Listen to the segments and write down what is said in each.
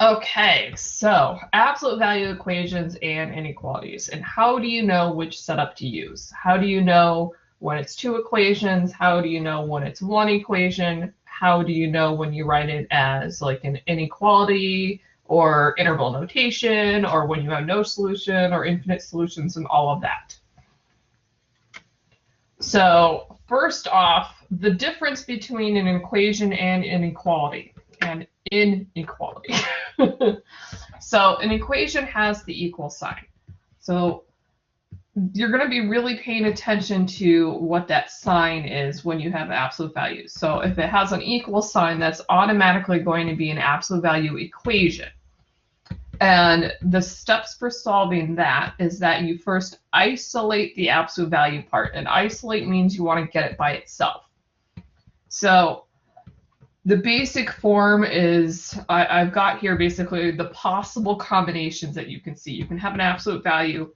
Okay, so absolute value equations and inequalities. And how do you know which setup to use? How do you know when it's two equations? How do you know when it's one equation? How do you know when you write it as like an inequality or interval notation, or when you have no solution or infinite solutions and all of that? So first off, the difference between an equation and inequality. And inequality. So an equation has the equal sign. So you're going to be really paying attention to what that sign is when you have absolute values. So if it has an equal sign, that's automatically going to be an absolute value equation. And the steps for solving that is that you first isolate the absolute value part. And isolate means you want to get it by itself. So the basic form is, I've got here basically the possible combinations that you can see. You can have an absolute value.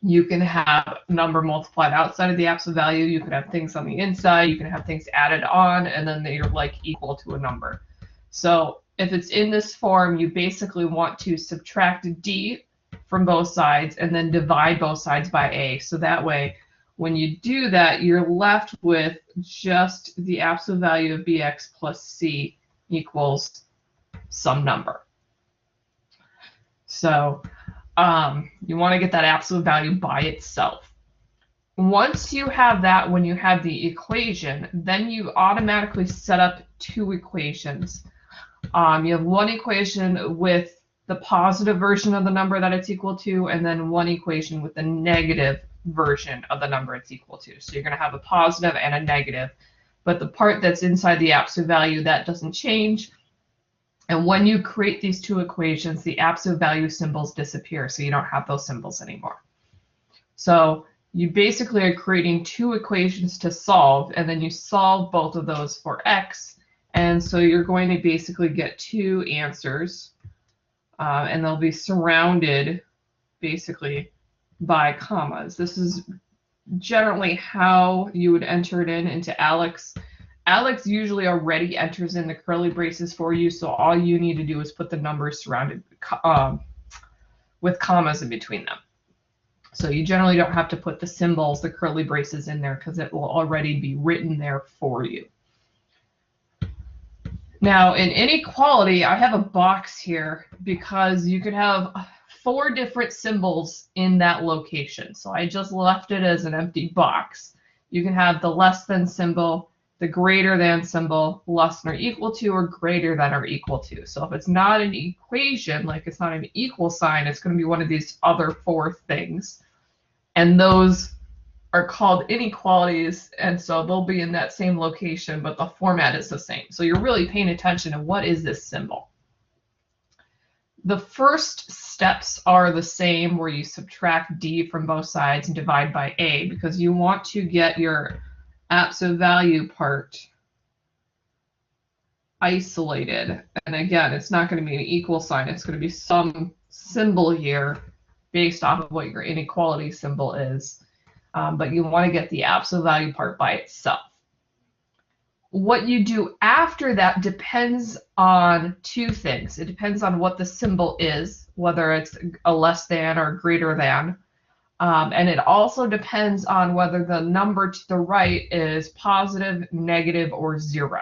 You can have a number multiplied outside of the absolute value. You can have things on the inside. You can have things added on, and then they're like equal to a number. So if it's in this form, you basically want to subtract d from both sides and then divide both sides by a. So that way, when you do that, you're left with just the absolute value of bx plus c equals some number. So you want to get that absolute value by itself. Once you have that, when you have the equation, then you automatically set up two equations. You have one equation with the positive version of the number that it's equal to, and then one equation with the negative version of the number it's equal to. So you're going to have a positive and a negative, but the part that's inside the absolute value, that doesn't change. And when you create these two equations, the absolute value symbols disappear, so you don't have those symbols anymore. So you basically are creating two equations to solve, and then you solve both of those for x. And so you're going to basically get two answers, and they'll be surrounded basically by commas. This is generally how you would enter it into Alex. Alex usually already enters in the curly braces for you, so all you need to do is put the numbers surrounded with commas in between them. So you generally don't have to put the symbols, the curly braces in there, because it will already be written there for you. Now, in inequality, I have a box here because you could have 4 different symbols in that location. So I just left it as an empty box. You can have the less than symbol, the greater than symbol, less than or equal to, or greater than or equal to. So if it's not an equation, like it's not an equal sign, it's going to be one of these other 4 things. And those are called inequalities, and so they'll be in that same location, but the format is the same. So you're really paying attention to what is this symbol. The first steps are the same, where you subtract d from both sides and divide by a, because you want to get your absolute value part isolated. And again, it's not going to be an equal sign. It's going to be some symbol here based off of what your inequality symbol is. But you want to get the absolute value part by itself. What you do after that depends on 2 things. It depends on what the symbol is, whether it's a less than or greater than. And it also depends on whether the number to the right is positive, negative, or 0.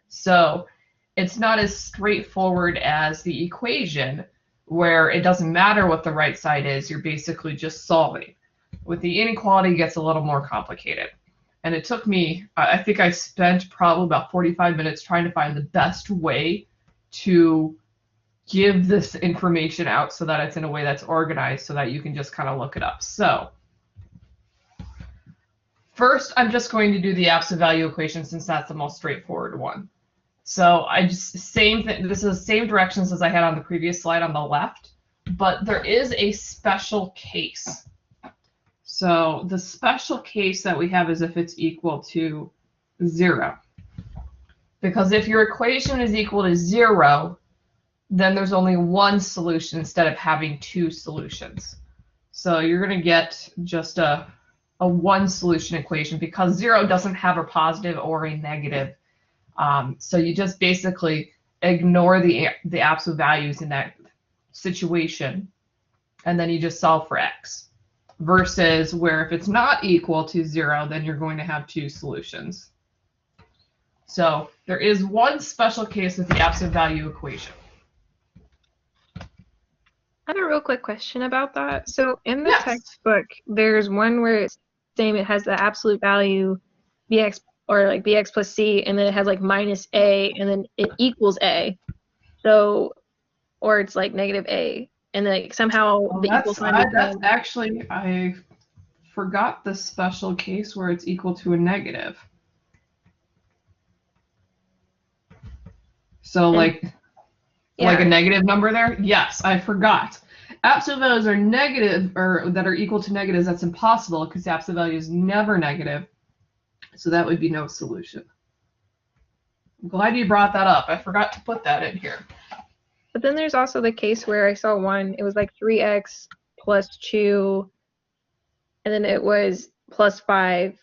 So it's not as straightforward as the equation, where it doesn't matter what the right side is, you're basically just solving. With the inequality, it gets a little more complicated. And it took me, I think I spent probably about 45 minutes trying to find the best way to give this information out so that it's in a way that's organized so that you can just kind of look it up. So first, I'm just going to do the absolute value equation since that's the most straightforward one. So I just, same thing, this is the same directions as I had on the previous slide on the left, but there is a special case. So the special case that we have is if it's equal to 0. Because if your equation is equal to 0, then there's only one solution instead of having 2 solutions. So you're going to get just a one solution equation because 0 doesn't have a positive or a negative. So you just basically ignore the absolute values in that situation, and then you just solve for x. Versus where if it's not equal to 0, then you're going to have two solutions. So there is one special case with the absolute value equation. I have a real quick question about that. So in the Yes. textbook, there's one where it's saying it has the absolute value bx, or like bx plus c, and then it has like minus a, and then it equals a. So, or it's like negative a, and then like somehow the equal sign becomes. That's actually, I forgot the special case where it's equal to a negative. So like a negative number there? Yes, I forgot. Absolute values are negative, or that are equal to negatives. That's impossible because the absolute value is never negative. So that would be no solution. I'm glad you brought that up. I forgot to put that in here. But then there's also the case where I saw one, it was like 3x plus 2, and then it was plus 5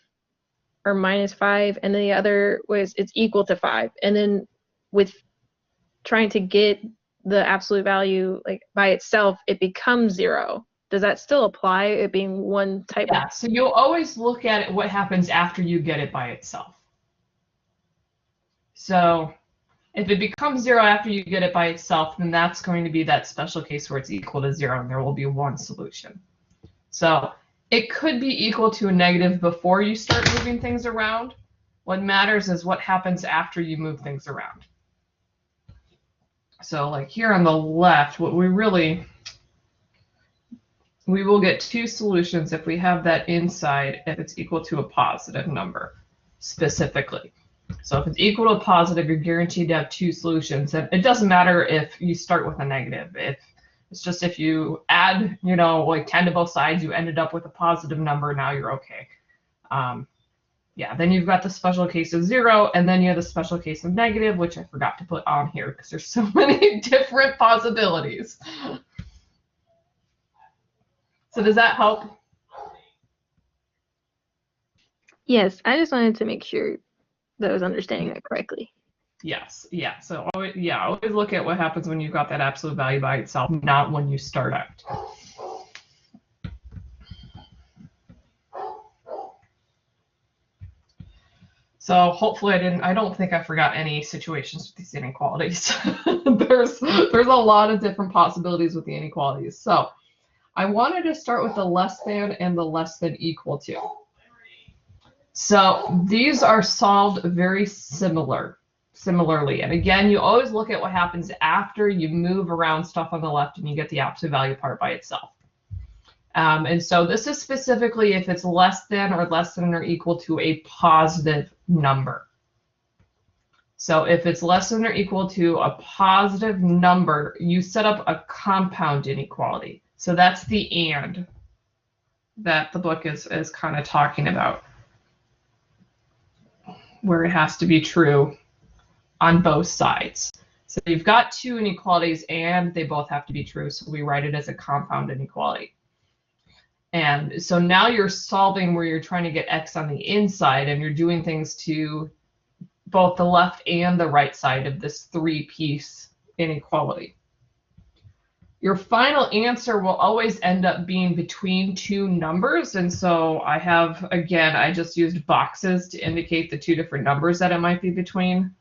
or minus 5, and then the other was it's equal to 5. And then with trying to get the absolute value like by itself, it becomes 0. Does that still apply, it being one type? Yeah, so you'll always look at it, what happens after you get it by itself. So if it becomes 0 after you get it by itself, then that's going to be that special case where it's equal to 0, and there will be one solution. So it could be equal to a negative before you start moving things around. What matters is what happens after you move things around. So like here on the left, what we will get two solutions if we have that inside, if it's equal to a positive number specifically. So if it's equal to a positive, you're guaranteed to have two solutions. And it doesn't matter if you start with a negative. It's just if you add, like 10 to both sides, you ended up with a positive number, now you're okay. Yeah, then you've got the special case of 0, and then you have the special case of negative, which I forgot to put on here because there's so many different possibilities. So does that help? Yes, I just wanted to make sure that I was understanding that correctly. Yes, yeah. So always look at what happens when you've got that absolute value by itself, not when you start out. So hopefully I don't think I forgot any situations with these inequalities. There's a lot of different possibilities with the inequalities. So I wanted to start with the less than and the less than equal to. So these are solved very similarly. And again, you always look at what happens after you move around stuff on the left and you get the absolute value part by itself. And so this is specifically if it's less than or equal to a positive number. So if it's less than or equal to a positive number, you set up a compound inequality. So that's the and that the book is kind of talking about, where it has to be true on both sides. So you've got two inequalities and they both have to be true. So we write it as a compound inequality. And so now you're solving where you're trying to get x on the inside, and you're doing things to both the left and the right side of this three-piece inequality. Your final answer will always end up being between two numbers. And so I just used boxes to indicate the two different numbers that it might be between.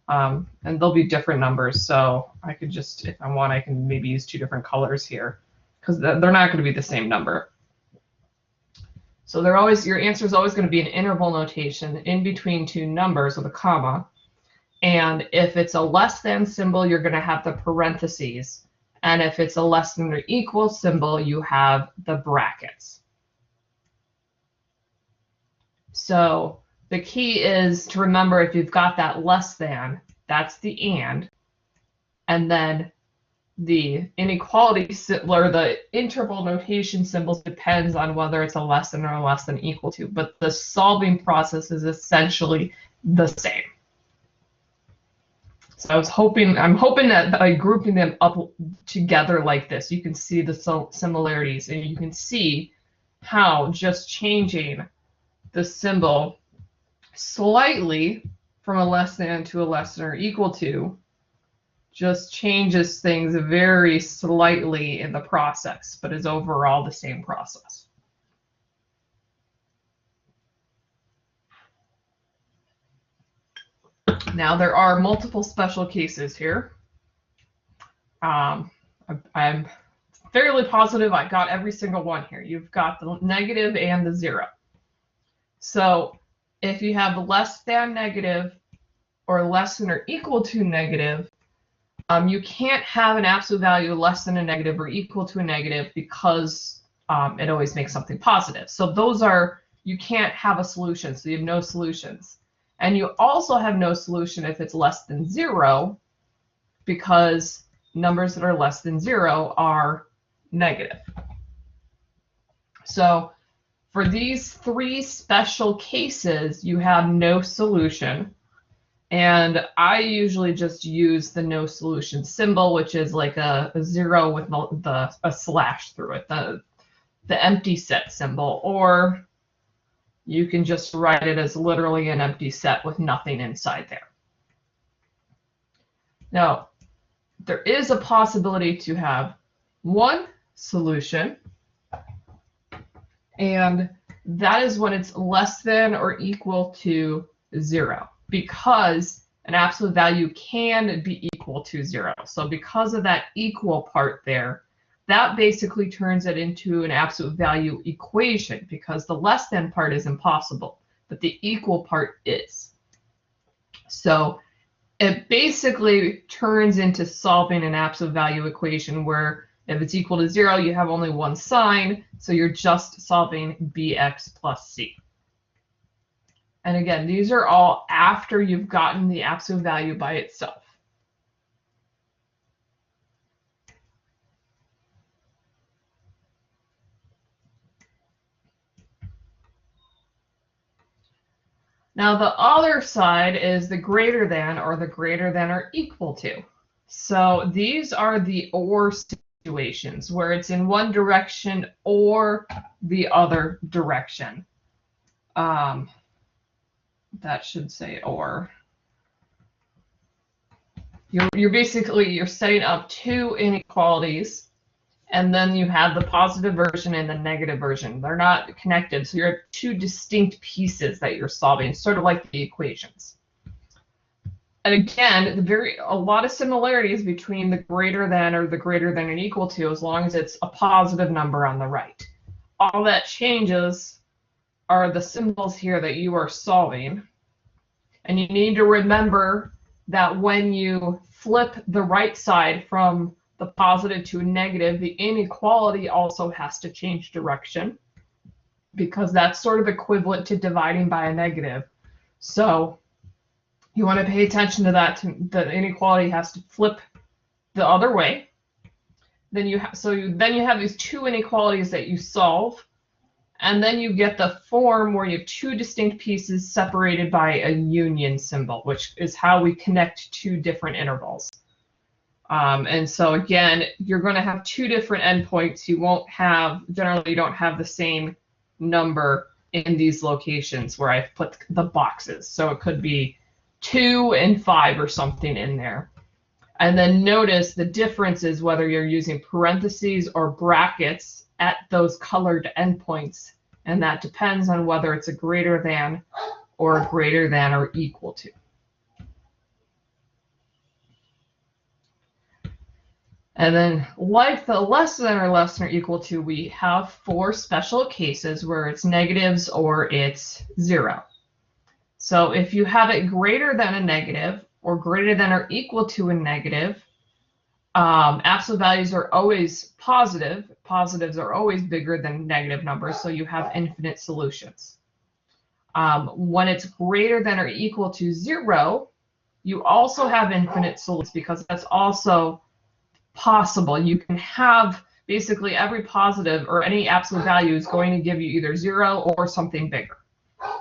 And they'll be different numbers. So I could just, if I want, I can maybe use two different colors here because they're not going to be the same number. So your answer is always going to be an interval notation in between two numbers with a comma. And if it's a less than symbol, you're going to have the parentheses. And if it's a less than or equal symbol, you have the brackets. So the key is to remember, if you've got that less than, that's the and then the inequality or the interval notation symbols depends on whether it's a less than or less than equal to, but the solving process is essentially the same. So I'm hoping that by grouping them up together like this, you can see the similarities, and you can see how just changing the symbol slightly from a less than to a less than or equal to just changes things very slightly in the process, but is overall the same process. Now, there are multiple special cases here. I'm fairly positive I got every single one here. You've got the negative and the 0. So if you have less than negative or less than or equal to negative, you can't have an absolute value less than a negative or equal to a negative because it always makes something positive. So those are, you can't have a solution, so you have no solutions. And you also have no solution if it's less than 0, because numbers that are less than 0 are negative. So for these 3 special cases, you have no solution. And I usually just use the no solution symbol, which is like a 0 with a slash through it, the empty set symbol. Or you can just write it as literally an empty set with nothing inside there. Now, there is a possibility to have one solution, and that is when it's less than or equal to 0, because an absolute value can be equal to 0. So because of that equal part there, that basically turns it into an absolute value equation, because the less than part is impossible, but the equal part is. So it basically turns into solving an absolute value equation where if it's equal to 0, you have only one sign, so you're just solving bx plus c. And again, these are all after you've gotten the absolute value by itself. Now the other side is the greater than or the greater than or equal to. So these are the or situations where it's in one direction or the other direction. That should say or. You're setting up 2 inequalities, and then you have the positive version and the negative version. They're not connected, so you're 2 distinct pieces that you're solving, sort of like the equations. And again, a lot of similarities between the greater than or the greater than and equal to, as long as it's a positive number on the right. All that changes are the symbols here that you are solving. And you need to remember that when you flip the right side from the positive to a negative, the inequality also has to change direction, because that's sort of equivalent to dividing by a negative. So you want to pay attention to that. The inequality has to flip the other way. Then you have these 2 inequalities that you solve, and then you get the form where you have 2 distinct pieces separated by a union symbol, which is how we connect 2 different intervals. And so again, you're going to have 2 different endpoints. Generally you don't have the same number in these locations where I've put the boxes. So it could be 2 and 5 or something in there. And then notice the difference is whether you're using parentheses or brackets at those colored endpoints, and that depends on whether it's a greater than or equal to. And then like the less than or equal to, we have 4 special cases where it's negatives or it's 0. So if you have it greater than a negative or greater than or equal to a negative, absolute values are always positive. Positives are always bigger than negative numbers, so you have infinite solutions. When it's greater than or equal to 0, you also have infinite solutions, because that's also possible. You can have basically every positive or any absolute value is going to give you either 0 or something bigger.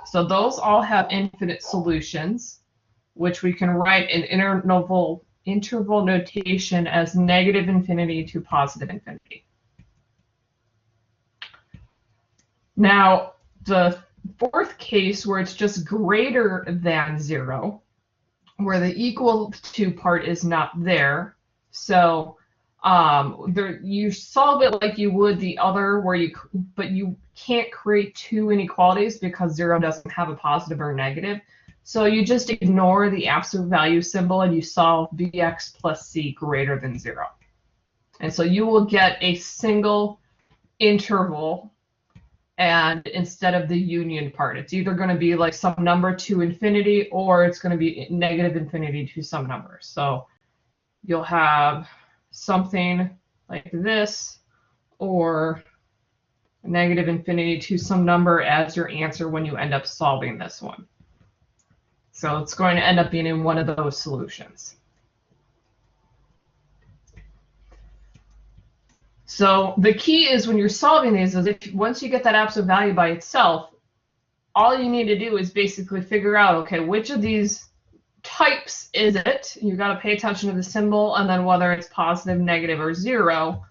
So those all have infinite solutions, which we can write in interval notation as negative infinity to positive infinity. Now, the 4th case, where it's just greater than 0, where the equal to part is not there. So you solve it like you would the other, but you can't create two inequalities because 0 doesn't have a positive or negative. So you just ignore the absolute value symbol and you solve bx plus c greater than 0. And so you will get a single interval, and instead of the union part, it's either going to be like some number to infinity or it's going to be negative infinity to some number. So you'll have something like this, or negative infinity to some number as your answer when you end up solving this one. So it's going to end up being in one of those solutions. So the key is when you're solving these is once you get that absolute value by itself, all you need to do is basically figure out, okay, which of these types is it? You got to pay attention to the symbol and then whether it's positive, negative, or 0.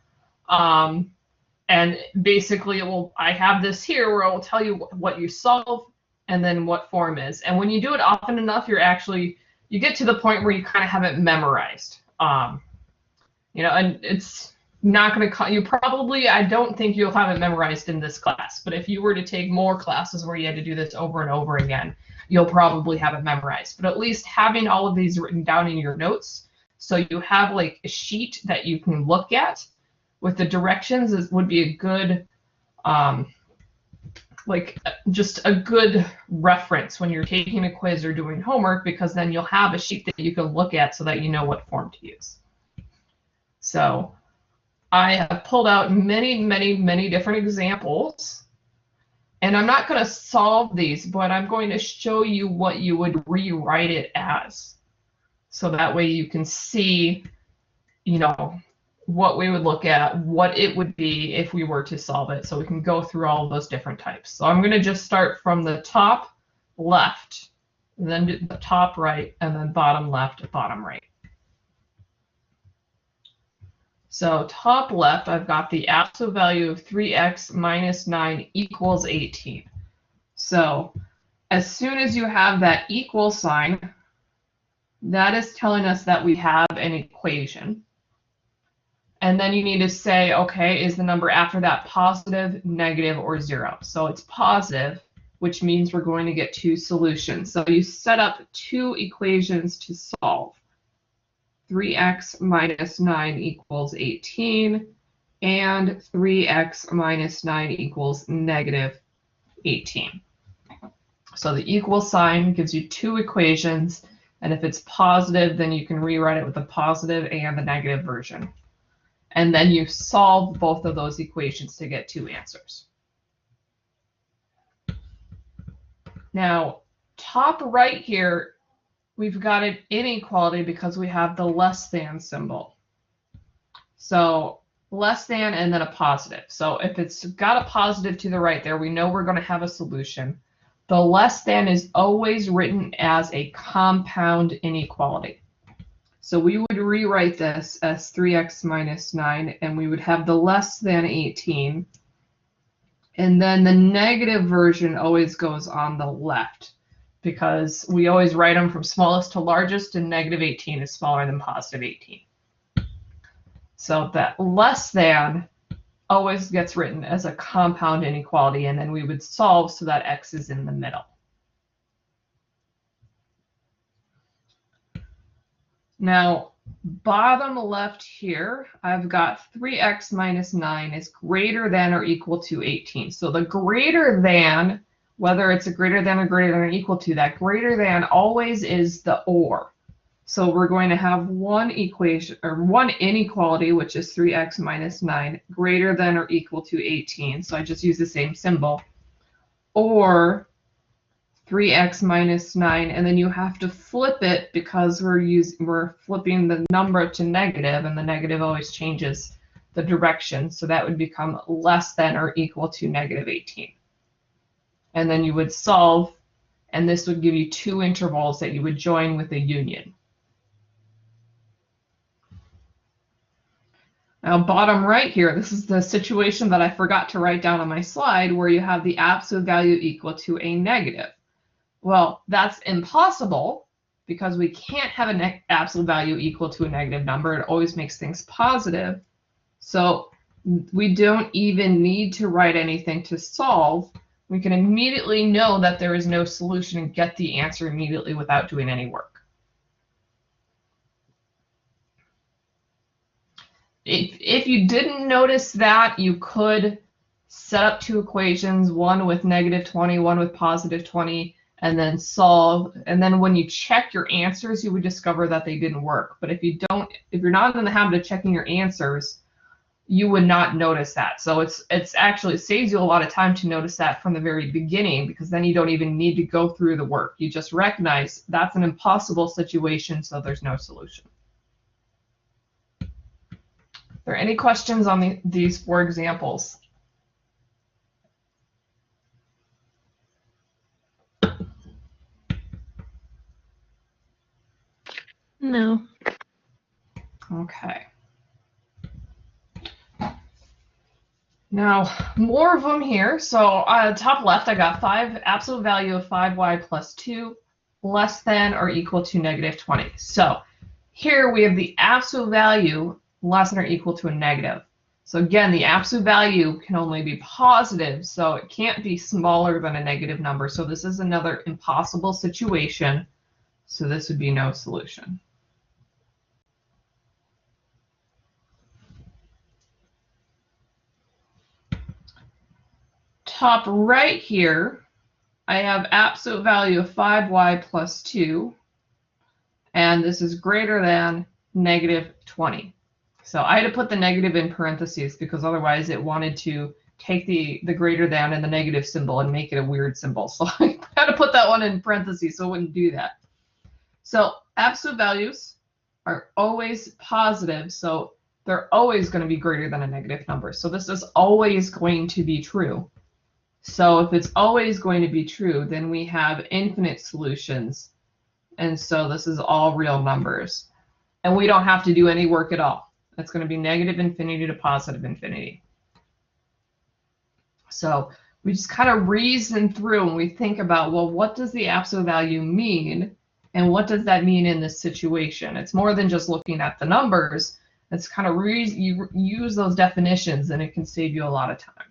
And basically, I have this here where it will tell you what you solve and then what form is. And when you do it often enough, you get to the point where you kind of have it memorized. And it's not going to, I don't think you'll have it memorized in this class, but if you were to take more classes where you had to do this over and over again, you'll probably have it memorized. But at least having all of these written down in your notes, so you have like a sheet that you can look at with the directions would be a good, just a good reference when you're taking a quiz or doing homework, because then you'll have a sheet that you can look at so that you know what form to use. So I have pulled out many, many, many different examples, and I'm not going to solve these, but I'm going to show you what you would rewrite it as. So that way you can see, what we would look at, what it would be if we were to solve it. So we can go through all of those different types. So I'm going to just start from the top left, and then do the top right, and then bottom left, bottom right. So top left, I've got the absolute value of 3x minus 9 equals 18. So as soon as you have that equal sign, that is telling us that we have an equation. And then you need to say, okay, is the number after that positive, negative, or 0? So it's positive, which means we're going to get two solutions. So you set up two equations to solve. 3x minus 9 equals 18, and 3x minus 9 equals negative 18. So the equal sign gives you two equations, and if it's positive, then you can rewrite it with the positive and the negative version. And then you solve both of those equations to get two answers. Now, top right here, we've got an inequality because we have the less than symbol. So less than and then a positive. So if it's got a positive to the right there, we know we're going to have a solution. The less than is always written as a compound inequality. So we would rewrite this as 3x minus 9, and we would have the less than 18. And then the negative version always goes on the left, because we always write them from smallest to largest, and negative 18 is smaller than positive 18. So that less than always gets written as a compound inequality, and then we would solve so that x is in the middle. Now, bottom left here, I've got 3x minus 9 is greater than or equal to 18. So the greater than, whether it's a greater than or greater than or equal to, that greater than always is the or. So we're going to have one equation, or one inequality, which is 3x minus 9, greater than or equal to 18. So I just use the same symbol. Or 3x minus 9, and then you have to flip it because we're flipping the number to negative, and the negative always changes the direction. So that would become less than or equal to negative 18. And then you would solve, and this would give you two intervals that you would join with a union. Now, bottom right here, this is the situation that I forgot to write down on my slide, where you have the absolute value equal to a negative. Well, that's impossible because we can't have an absolute value equal to a negative number. It always makes things positive. So we don't even need to write anything to solve. We can immediately know that there is no solution and get the answer immediately without doing any work. If you didn't notice that, you could set up two equations, one with -20, one with +20, and then solve. And then when you check your answers, you would discover that they didn't work. But if you're not in the habit of checking your answers, you would not notice that. So it saves you a lot of time to notice that from the very beginning, because then you don't even need to go through the work. You just recognize that's an impossible situation, so there's no solution. Are there any questions on these four examples? No. Okay. Now, more of them here. So top left, I got absolute value of 5y plus 2 less than or equal to -20. So here we have the absolute value less than or equal to a negative. So again, the absolute value can only be positive, so it can't be smaller than a negative number. So this is another impossible situation. So this would be no solution. Top right here, I have absolute value of 5y plus 2, and this is greater than -20. So I had to put the negative in parentheses because otherwise it wanted to take the greater than and the negative symbol and make it a weird symbol. So I had to put that one in parentheses so it wouldn't do that. So absolute values are always positive, so they're always going to be greater than a negative number. So this is always going to be true. So if it's always going to be true, then we have infinite solutions. And so this is all real numbers. And we don't have to do any work at all. It's going to be -infinity to +infinity. So we just kind of reason through and we think about, well, what does the absolute value mean? And what does that mean in this situation? It's more than just looking at the numbers. It's kind of you use those definitions and it can save you a lot of time.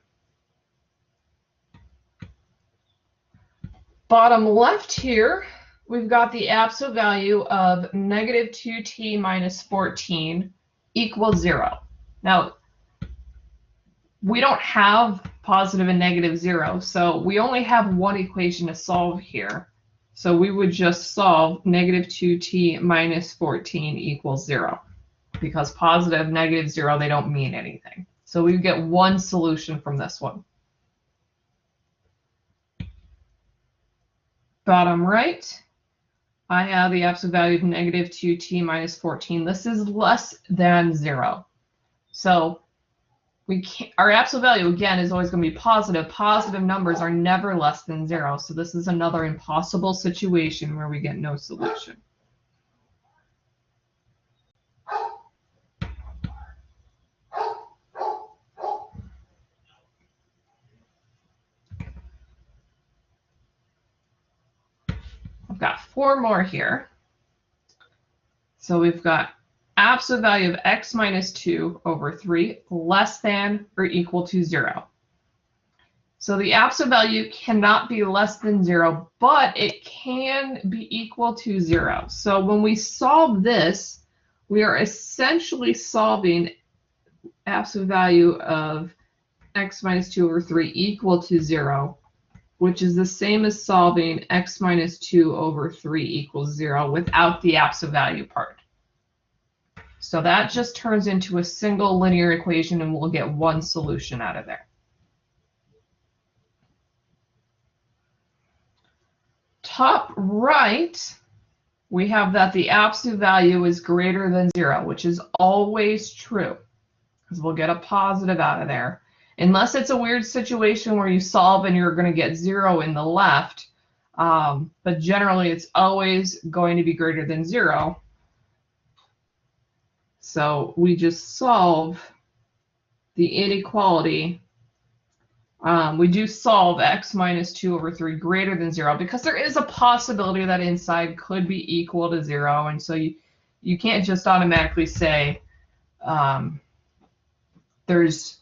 Bottom left here, we've got the absolute value of -2t minus 14 equals 0. Now, we don't have positive and negative 0, so we only have one equation to solve here. So we would just solve -2t minus 14 equals 0. Because positive, negative, 0, they don't mean anything. So we get one solution from this one. Bottom right, I have the absolute value of -2t minus 14. This is less than 0. So our absolute value, again, is always going to be positive. Positive numbers are never less than 0. So this is another impossible situation where we get no solution. I've got 4 more here. So we've got absolute value of x minus 2 over 3 less than or equal to 0. So the absolute value cannot be less than 0, but it can be equal to 0. So when we solve this, we are essentially solving absolute value of x minus 2 over 3 equal to 0, which is the same as solving x minus 2 over 3 equals 0 without the absolute value part. So that just turns into a single linear equation and we'll get one solution out of there. Top right, we have that the absolute value is greater than 0, which is always true because we'll get a positive out of there. Unless it's a weird situation where you solve and you're going to get 0 in the left, but generally it's always going to be greater than 0. So we just solve the inequality We do solve x minus 2 over 3 greater than 0 because there is a possibility that inside could be equal to 0. And so you can't just automatically say there's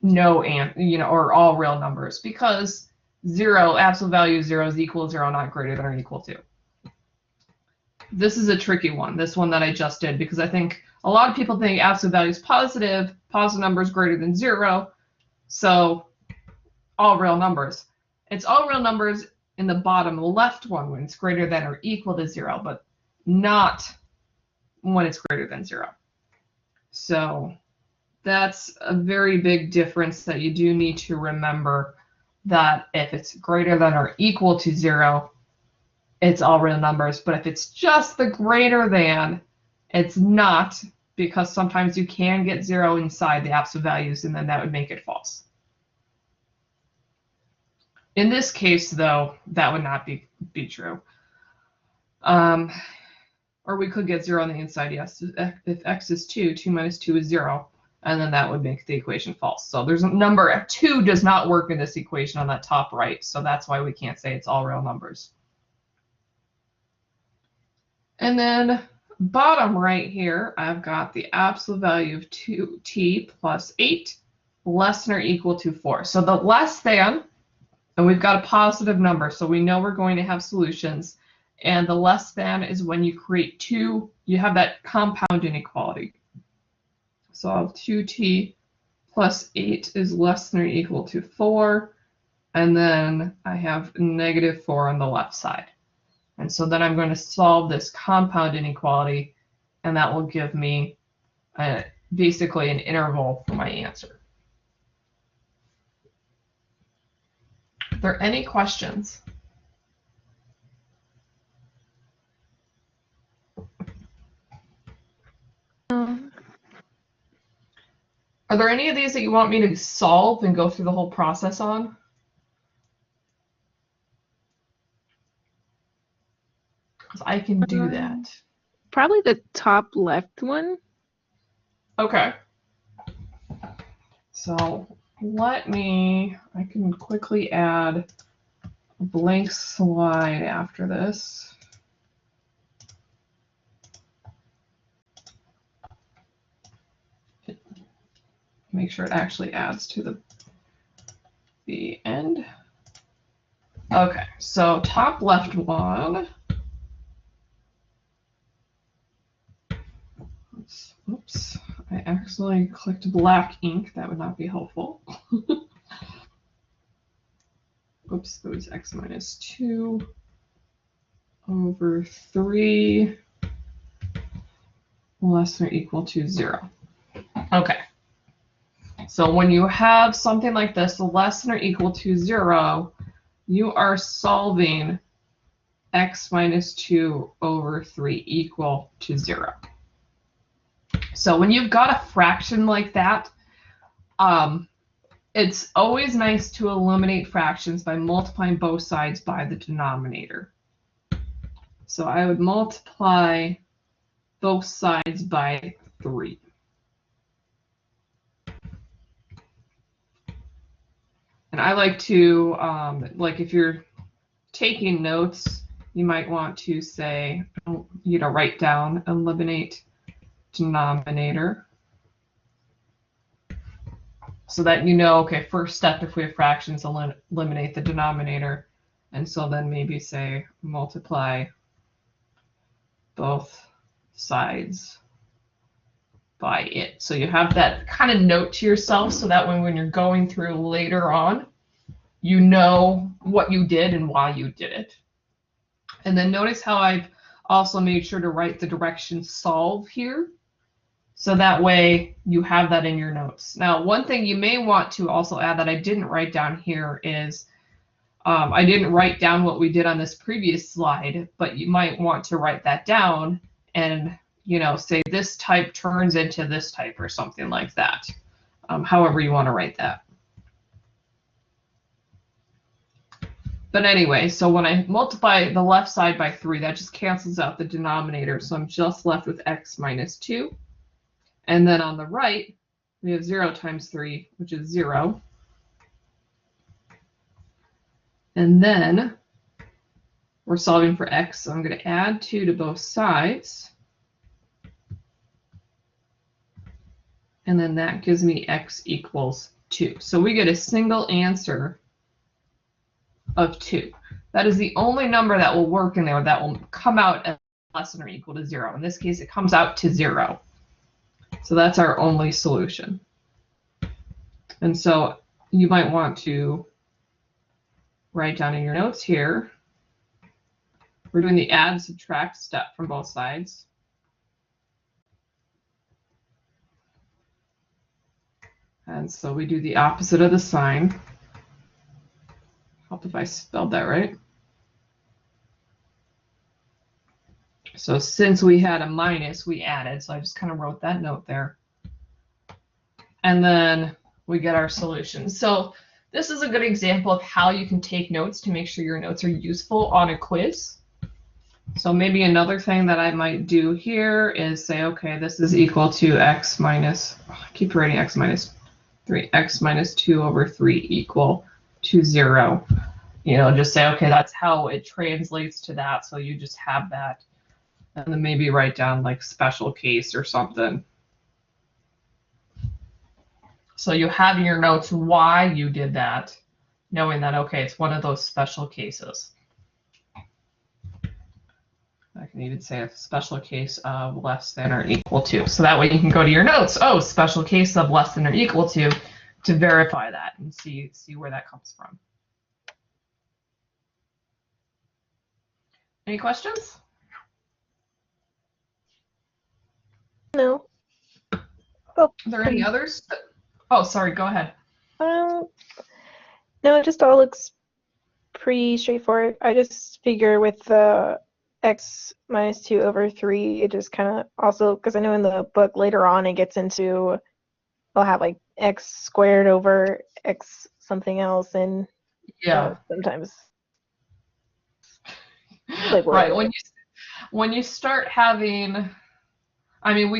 no, or all real numbers, because 0, absolute value of 0 is equal to 0, not greater than or equal to. This is a tricky one, this one that I just did, because I think a lot of people think absolute value is positive numbers greater than 0, so all real numbers. It's all real numbers in the bottom left one when it's greater than or equal to 0, but not when it's greater than 0. So that's a very big difference that you do need to remember, that if it's greater than or equal to 0, it's all real numbers. But if it's just the greater than, it's not, because sometimes you can get 0 inside the absolute values, and then that would make it false. In this case, though, that would not be true. Or we could get 0 on the inside, yes. If x is 2, 2 minus 2 is 0, and then that would make the equation false. So there's a number, 2 does not work in this equation on that top right, so that's why we can't say it's all real numbers. And then bottom right here, I've got the absolute value of 2t plus 8 less than or equal to 4. So the less than, and we've got a positive number, so we know we're going to have solutions. And the less than is when you create two, you have that compound inequality. So I'll have 2t plus 8 is less than or equal to 4. And then I have negative 4 on the left side. And so then I'm going to solve this compound inequality, and that will give me basically an interval for my answer. Are there any questions? Are there any of these that you want me to solve and go through the whole process on? Because I can do that. Probably the top left one. Okay. So I can quickly add a blank slide after this. Make sure it actually adds to the end. Okay, so top left one. Oops, I accidentally clicked black ink. That would not be helpful. Oops, it was x minus 2 over 3 less than or equal to 0. Okay. So when you have something like this, less than or equal to 0, you are solving x minus 2 over 3 equal to 0. So when you've got a fraction like that, it's always nice to eliminate fractions by multiplying both sides by the denominator. So I would multiply both sides by 3. And I like to, like if you're taking notes, you might want to say, write down, eliminate denominator. So that okay, first step if we have fractions, eliminate the denominator. And so then maybe say multiply both sides by it. So you have that kind of note to yourself, so that when you're going through later on, you know what you did and why you did it. And then notice how I've also made sure to write the direction solve here. So that way you have that in your notes. Now, one thing you may want to also add that I didn't write down here is I didn't write down what we did on this previous slide, but you might want to write that down and say this type turns into this type or something like that. However you want to write that. But anyway, so when I multiply the left side by 3, that just cancels out the denominator. So I'm just left with x minus 2. And then on the right, we have 0 times 3, which is 0. And then we're solving for x, so I'm going to add 2 to both sides. And then that gives me x equals 2. So we get a single answer of 2. That is the only number that will work in there that will come out as less than or equal to 0. In this case, it comes out to 0. So that's our only solution. And so you might want to write down in your notes here, we're doing the add subtract step from both sides. And so we do the opposite of the sign. Help if I spelled that right. So since we had a minus, we added. So I just kind of wrote that note there. And then we get our solution. So this is a good example of how you can take notes to make sure your notes are useful on a quiz. So maybe another thing that I might do here is say, okay, this is equal to x minus, I keep writing x minus 3, x minus 2 over 3 equal to 0. You know, just say, okay, that's how it translates to that. So you just have that. And then maybe write down like special case or something. So you have in your notes why you did that, knowing that, okay, it's one of those special cases. I can even say a special case of less than or equal to. So that way you can go to your notes, oh, special case of less than or equal to verify that and see where that comes from. Any questions? No. Oh, are there any others? Oh, sorry, go ahead. No, it just all looks pretty straightforward. I just figure with the x minus 2 over 3, it just kind of also, because I know in the book later on it gets into, I'll have like x squared over x something else, and yeah, sometimes like right. When you start having, I mean,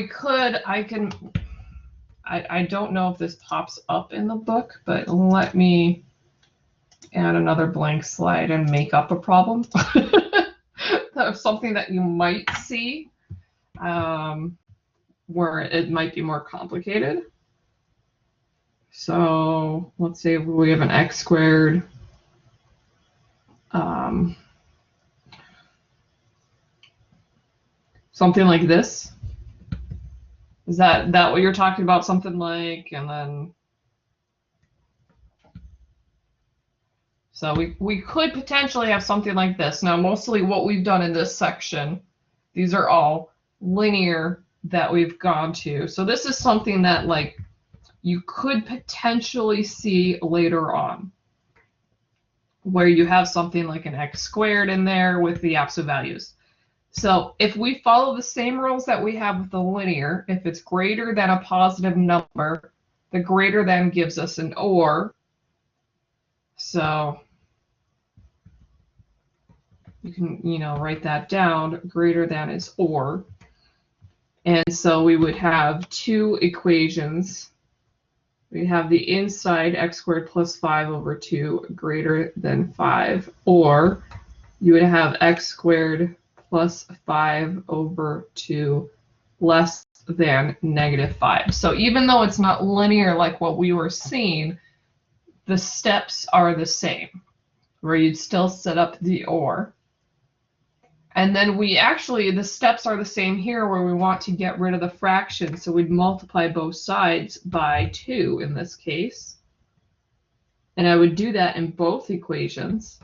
I don't know if this pops up in the book, but let me add another blank slide and make up a problem. That's something that you might see where it might be more complicated. So let's say we have an x squared. Something like this. Is that what you're talking about? Something like, and then, so we could potentially have something like this. Now, mostly what we've done in this section, these are all linear that we've gone to. So this is something that like you could potentially see later on, where you have something like an x squared in there with the absolute values. So if we follow the same rules that we have with the linear, if it's greater than a positive number, the greater than gives us an or. So you can, write that down. Greater than is or. And so we would have two equations. We have the inside x squared plus 5 over 2 greater than 5, or you would have x squared plus 5 over 2 less than negative 5. So even though it's not linear like what we were seeing, the steps are the same, where you'd still set up the or. And then the steps are the same here where we want to get rid of the fraction. So we'd multiply both sides by 2 in this case. And I would do that in both equations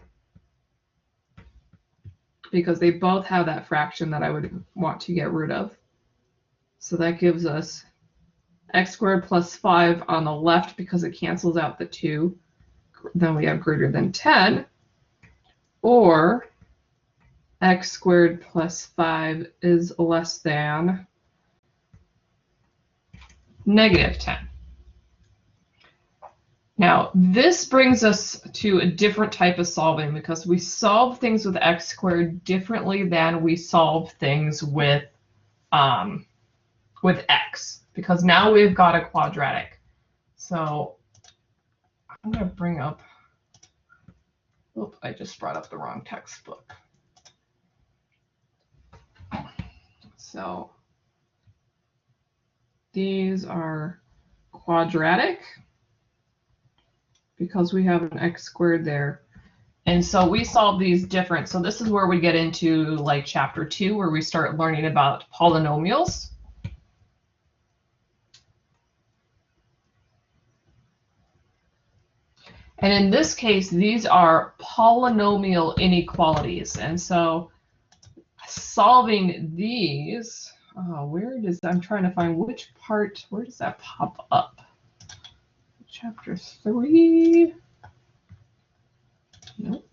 because they both have that fraction that I would want to get rid of. So that gives us x squared plus 5 on the left because it cancels out the 2. Then we have greater than 10, or x squared plus 5 is less than negative 10. Now, this brings us to a different type of solving because we solve things with x squared differently than we solve things with x, because now we've got a quadratic. So I'm going to bring up Oh, I just brought up the wrong textbook. So these are quadratic because we have an x squared there. And so we solve these different. So this is where we get into like chapter 2, where we start learning about polynomials. And in this case, these are polynomial inequalities. And so solving these, I'm trying to find which part, where does that pop up? Chapter 3. Nope.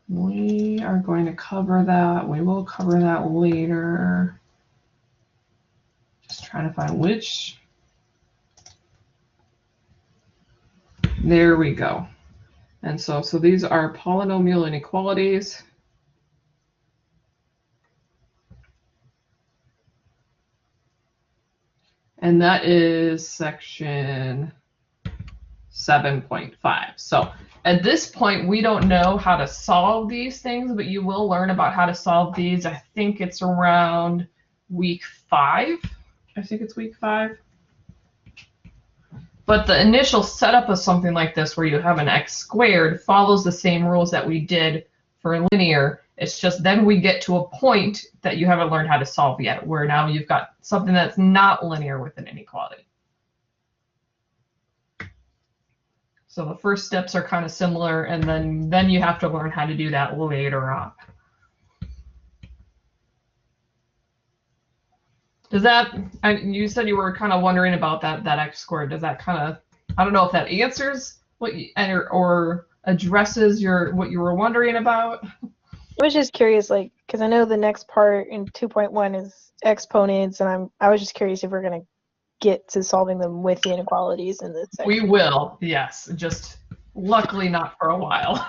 We are going to cover that. We will cover that later. Just trying to find which. There we go. And so these are polynomial inequalities. And that is section 7.5. So at this point, we don't know how to solve these things, but you will learn about how to solve these. I think it's around week 5. I think it's week 5. But the initial setup of something like this, where you have an x squared, follows the same rules that we did for linear. It's just then we get to a point that you haven't learned how to solve yet, where now you've got something that's not linear with an inequality. So the first steps are kind of similar, and then you have to learn how to do that later on. Does that, you said you were kind of wondering about that x squared. Does that kind of, I don't know if that answers what you, or addresses what you were wondering about? I was just curious, like, because I know the next part in 2.1 is exponents, and I was just curious if we're going to get to solving them with the inequalities in this section. We will, yes, just luckily not for a while.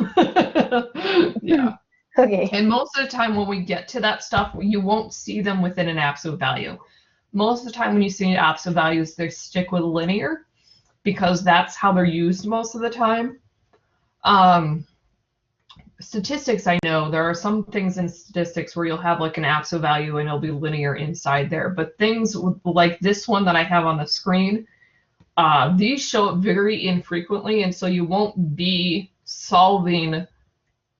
Yeah. Okay. And most of the time when we get to that stuff, you won't see them within an absolute value. Most of the time when you see absolute values, they stick with linear because that's how they're used most of the time. Statistics, I know there are some things in statistics where you'll have like an absolute value and it'll be linear inside there. But things like this one that I have on the screen, these show up very infrequently, and so you won't be solving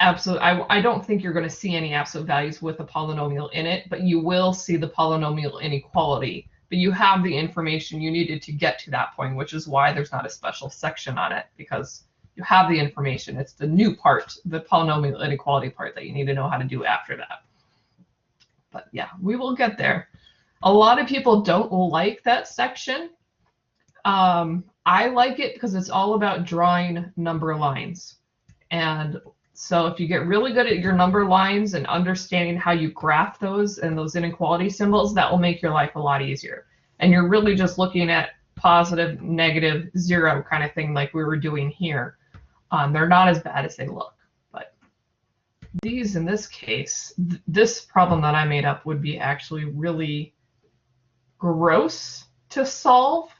absolute. I don't think you're going to see any absolute values with a polynomial in it, but you will see the polynomial inequality. But you have the information you needed to get to that point, which is why there's not a special section on it, because you have the information. It's the new part, the polynomial inequality part, that you need to know how to do after that. But yeah, we will get there. A lot of people don't like that section. I like it because it's all about drawing number lines. And so if you get really good at your number lines and understanding how you graph those and those inequality symbols, that will make your life a lot easier. And you're really just looking at positive, negative, 0 kind of thing like we were doing here. They're not as bad as they look. But these, in this case, this problem that I made up would be actually really gross to solve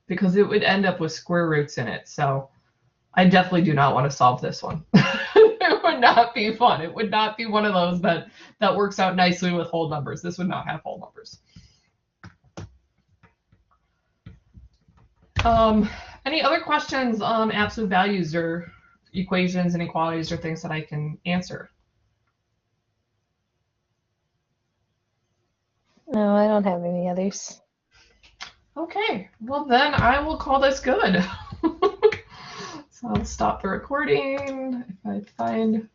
because it would end up with square roots in it. So I definitely do not want to solve this one. It would not be fun. It would not be one of those that works out nicely with whole numbers. This would not have whole numbers. Any other questions on absolute values or equations, inequalities, or things that I can answer? No, I don't have any others. Okay, well then I will call this good. So I'll stop the recording if I find